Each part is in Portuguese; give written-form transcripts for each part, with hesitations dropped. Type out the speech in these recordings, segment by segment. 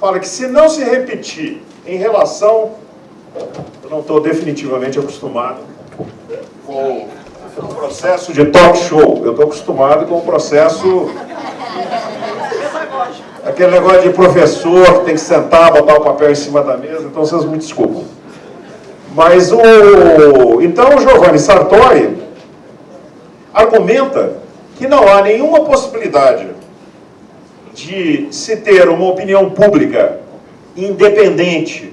fala que se não se repetir em relação... Eu não estou definitivamente acostumado com o processo de talk show. Eu estou acostumado com o processo... Aquele negócio de professor que tem que sentar, botar o papel em cima da mesa, então vocês me desculpam. Mas então o Giovanni Sartori argumenta que não há nenhuma possibilidade de se ter uma opinião pública independente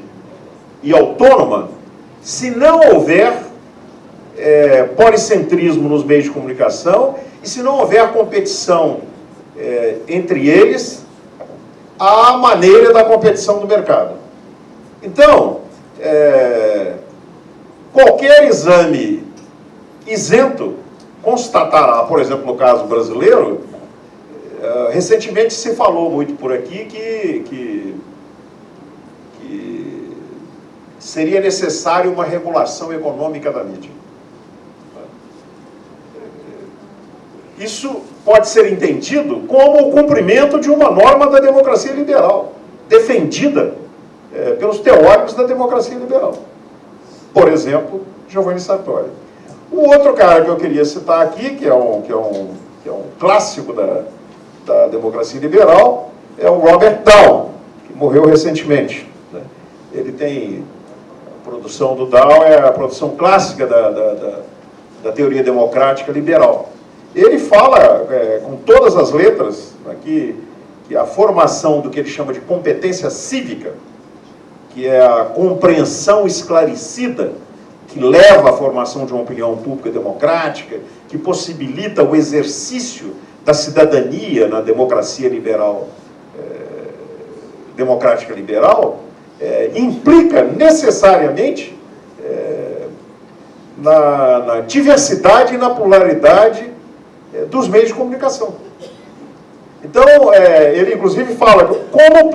e autônoma se não houver policentrismo nos meios de comunicação e se não houver competição entre eles à maneira da competição do mercado. Então, qualquer exame isento constatará, por exemplo, no caso brasileiro, recentemente se falou muito por aqui que seria necessário uma regulação econômica da mídia. Isso pode ser entendido como o cumprimento de uma norma da democracia liberal, defendida pelos teóricos da democracia liberal. Por exemplo, Giovanni Sartori. O outro cara que eu queria citar aqui, que é um clássico da democracia liberal, é o Robert Dow, que morreu recentemente. Ele tem... A produção do Dow é a produção clássica da teoria democrática liberal. Ele fala com todas as letras aqui que a formação do que ele chama de competência cívica, que é a compreensão esclarecida que leva à formação de uma opinião pública democrática, que possibilita o exercício da cidadania na democracia liberal, democrática liberal, implica necessariamente na diversidade e na pluralidade dos meios de comunicação. Então, ele inclusive fala como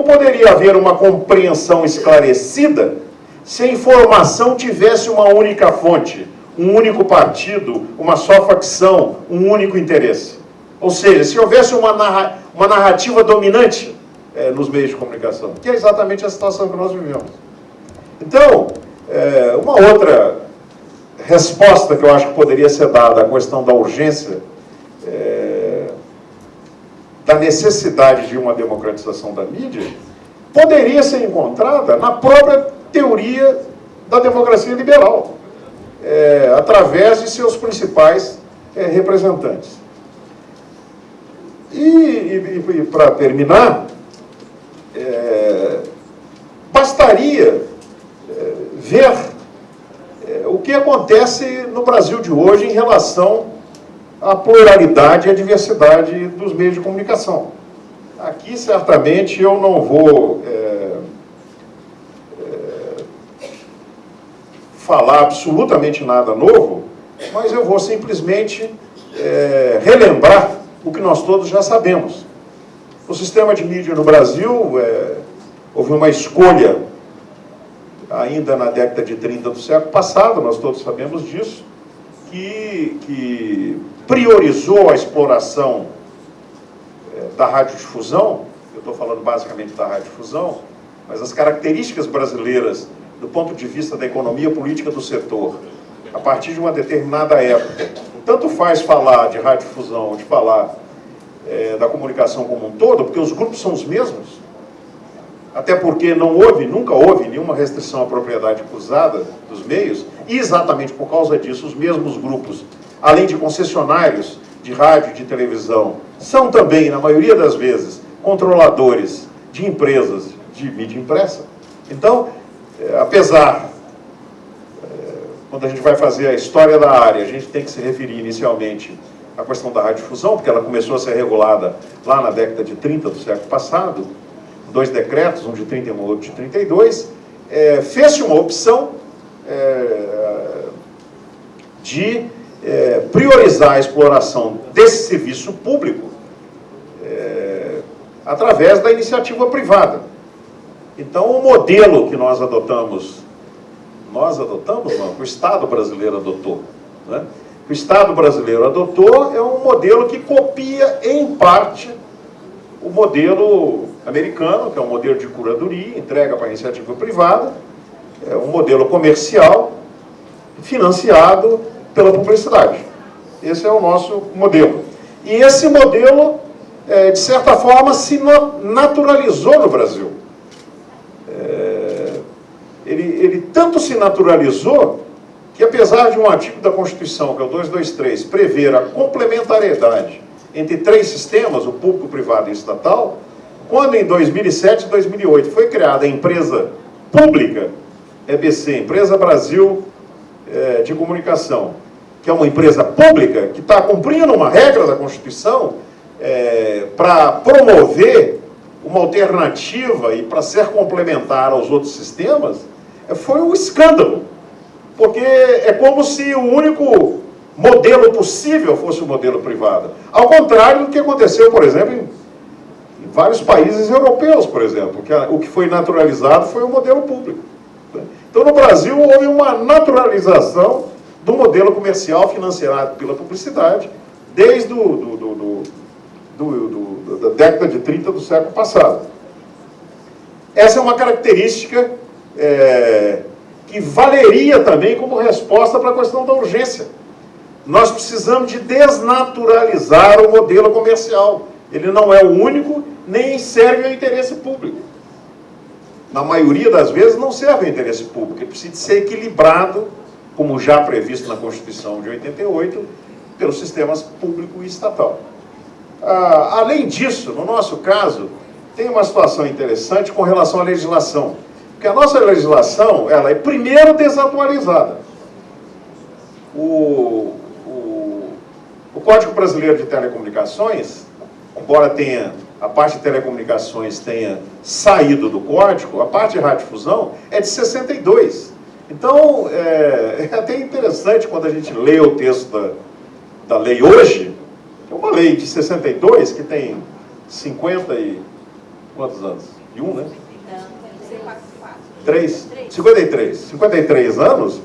poderia haver uma compreensão esclarecida se a informação tivesse uma única fonte, um único partido, uma só facção, um único interesse. Ou seja, se houvesse uma narrativa dominante nos meios de comunicação, que é exatamente a situação que nós vivemos. Então, uma outra resposta que eu acho que poderia ser dada à questão da urgência, da necessidade de uma democratização da mídia, poderia ser encontrada na própria teoria da democracia liberal, através de seus principais representantes. E para terminar, bastaria ver o que acontece no Brasil de hoje em relação à pluralidade e à diversidade dos meios de comunicação. Aqui, certamente, eu não vou falar absolutamente nada novo, mas eu vou simplesmente relembrar o que nós todos já sabemos. O sistema de mídia no Brasil, houve uma escolha ainda na década de 30 do século passado, nós todos sabemos disso, que priorizou a exploração da radiodifusão. Eu estou falando basicamente da radiodifusão, mas as características brasileiras do ponto de vista da economia política do setor, a partir de uma determinada época, tanto faz falar de radiodifusão ou de falar da comunicação como um todo, porque os grupos são os mesmos, até porque nunca houve nenhuma restrição à propriedade cruzada dos meios, e exatamente por causa disso, os mesmos grupos, além de concessionários de rádio e de televisão, são também, na maioria das vezes, controladores de empresas de mídia impressa. Então, apesar, quando a gente vai fazer a história da área, a gente tem que se referir inicialmente à questão da radiodifusão, porque ela começou a ser regulada lá na década de 30 do século passado, 2 decretos, um de 31 e outro de 32, fez-se uma opção de priorizar a exploração desse serviço público através da iniciativa privada. Então, o modelo que nós adotamos, não, o Estado brasileiro adotou, né? O Estado brasileiro adotou é um modelo que copia, em parte, o modelo americano, que é um modelo de curadoria, entrega para a iniciativa privada, é um modelo comercial financiado pela publicidade. Esse é o nosso modelo. E esse modelo, de certa forma, se naturalizou no Brasil. Ele tanto se naturalizou que, apesar de um artigo da Constituição, que é o 223, prever a complementariedade entre três sistemas, o público, o privado e o estatal, quando em 2007 e 2008 foi criada a empresa pública, EBC, Empresa Brasil de Comunicação, que é uma empresa pública que está cumprindo uma regra da Constituição para promover uma alternativa e para ser complementar aos outros sistemas, foi um escândalo. Porque é como se o único modelo possível fosse o modelo privado. Ao contrário do que aconteceu, por exemplo, em vários países europeus, por exemplo, que o que foi naturalizado foi o modelo público. Então, no Brasil, houve uma naturalização do modelo comercial financiado pela publicidade desde da década de 30 do século passado. Essa é uma característica que valeria também como resposta para a questão da urgência. Nós precisamos de desnaturalizar o modelo comercial. Ele não é o único, nem serve ao interesse público. Na maioria das vezes não serve ao interesse público. Ele precisa ser equilibrado, como já previsto na Constituição de 88, pelos sistemas público e estatal. Além disso, no nosso caso, tem uma situação interessante com relação à legislação. Porque a nossa legislação, ela é primeiro desatualizada. O Código Brasileiro de Telecomunicações, embora a parte de telecomunicações tenha saído do código, a parte de radiodifusão é de 62. Então, é até interessante quando a gente lê o texto da lei hoje, que é uma lei de 62, que tem 50 e... quantos anos? E um, né? 53 anos.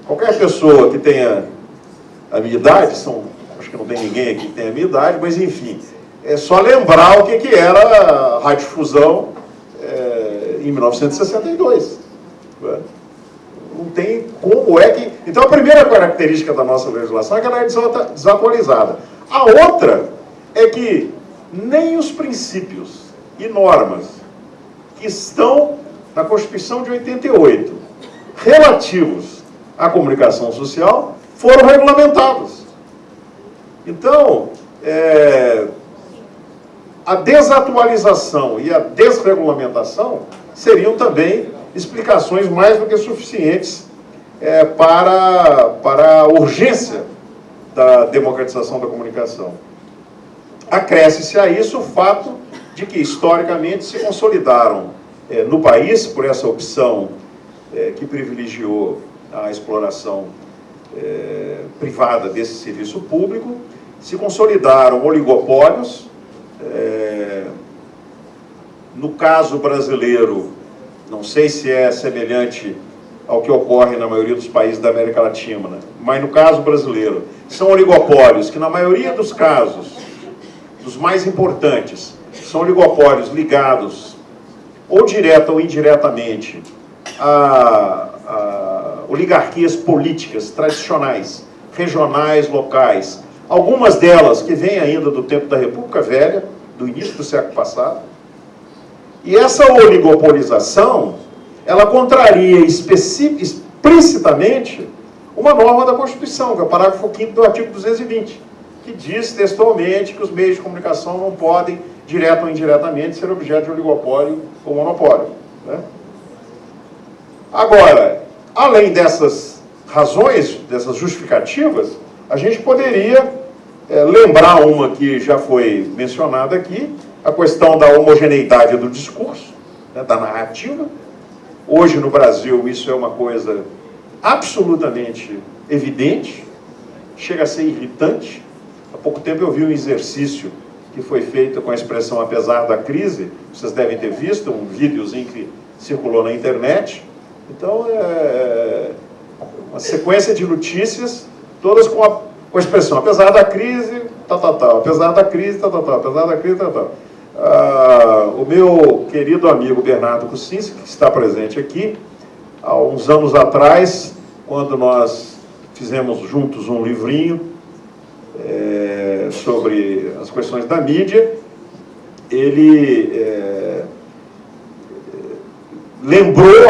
Qualquer pessoa que tenha a minha idade, acho que não tem ninguém aqui que tenha a minha idade, mas enfim, é só lembrar o que era a radiodifusão em 1962. Não tem como Então, a primeira característica da nossa legislação é que ela é desatualizada. A outra é que nem os princípios e normas que estão na Constituição de 88, relativos à comunicação social, foram regulamentados. Então, a desatualização e a desregulamentação seriam também explicações mais do que suficientes para a urgência da democratização da comunicação. Acresce-se a isso o fato de que, historicamente, se consolidaram no país, por essa opção que privilegiou a exploração privada desse serviço público, se consolidaram oligopólios. No caso brasileiro, não sei se é semelhante ao que ocorre na maioria dos países da América Latina, mas no caso brasileiro, são oligopólios que, na maioria dos casos, dos mais importantes, são oligopólios ligados, ou direta ou indiretamente, a oligarquias políticas tradicionais, regionais, locais, algumas delas que vêm ainda do tempo da República Velha, do início do século passado. E essa oligopolização, ela contraria explicitamente uma norma da Constituição, que é o parágrafo 5º do artigo 220, que diz textualmente que os meios de comunicação não podem, direto ou indiretamente, ser objeto de oligopólio ou monopólio. Né? Agora, além dessas razões, dessas justificativas, a gente poderia lembrar uma que já foi mencionada aqui, a questão da homogeneidade do discurso, né, da narrativa. Hoje, no Brasil, isso é uma coisa absolutamente evidente, chega a ser irritante. Há pouco tempo eu vi um exercício que foi feito com a expressão "apesar da crise", vocês devem ter visto, um videozinho que circulou na internet. Então, uma sequência de notícias, todas com a expressão "apesar da crise", apesar da crise, apesar da crise, o meu querido amigo Bernardo Kucinski, que está presente aqui, há uns anos atrás, quando nós fizemos juntos um livrinho sobre as questões da mídia, ele lembrou